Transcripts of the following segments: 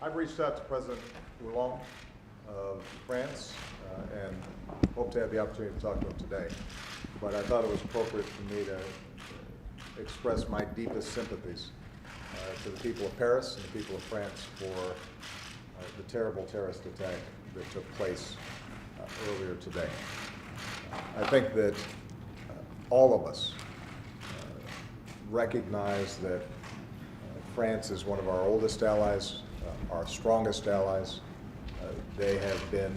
I've reached out to President Hollande of France and hope to have the opportunity to talk to him today. But I thought it was appropriate for me to express my deepest sympathies to the people of Paris and the people of France for the terrible terrorist attack that took place earlier today. I think that all of us recognize that France is one of our oldest allies, our strongest allies. They have been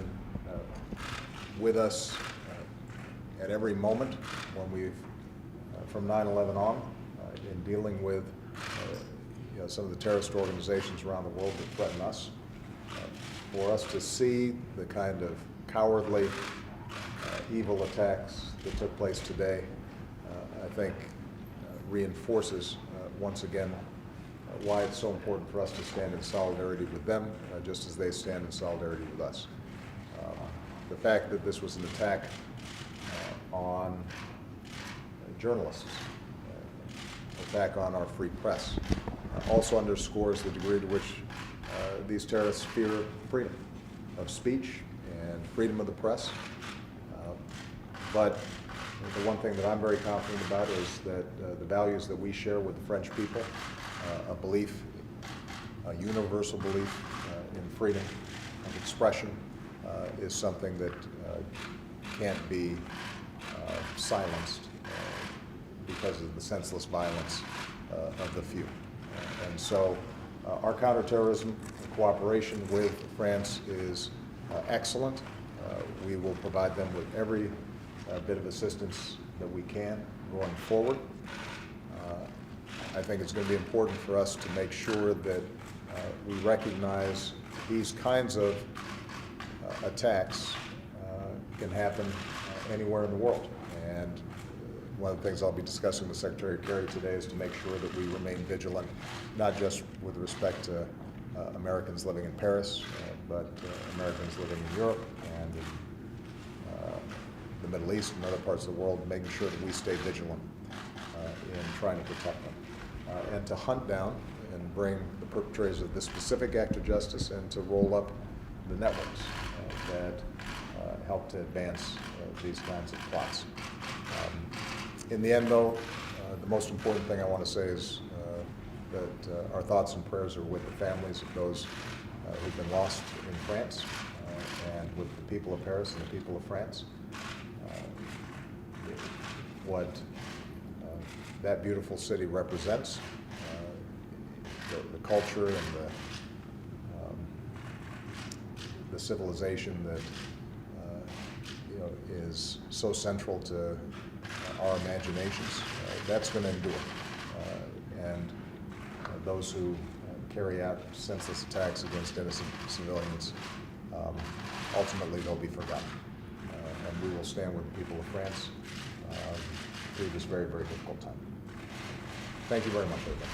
with us at every moment when we've, from 9/11 on, in dealing with some of the terrorist organizations around the world that threaten us. For us to see the kind of cowardly, evil attacks that took place today, I think reinforces once again why it's so important for us to stand in solidarity with them, just as they stand in solidarity with us. The fact that this was an attack on journalists, attack on our free press, also underscores the degree to which these terrorists fear freedom of speech and freedom of the press. But the one thing that I'm very confident about is that the values that we share with the French people, a belief, a universal belief in freedom of expression, is something that can't be silenced because of the senseless violence of the few. And so our counterterrorism cooperation with France is excellent. We will provide them with every bit of assistance that we can going forward. I think it's going to be important for us to make sure that we recognize these kinds of attacks can happen anywhere in the world. And one of the things I'll be discussing with Secretary Kerry today is to make sure that we remain vigilant, not just with respect to Americans living in Paris, but Americans living in Europe and in the Middle East and other parts of the world, making sure that we stay vigilant in trying to protect them. And to hunt down and bring the perpetrators of this specific act of justice and to roll up the networks that help to advance these kinds of plots. In the end, though, the most important thing I want to say is that our thoughts and prayers are with the families of those who've been lost in France and with the people of Paris and the people of France. What that beautiful city represents, the culture and the civilization that is so central to our imaginations, that's going to endure. And those who carry out senseless attacks against innocent civilians, ultimately they'll be forgotten. And we will stand with the people of France through this very, very difficult time. Thank you very much, everybody.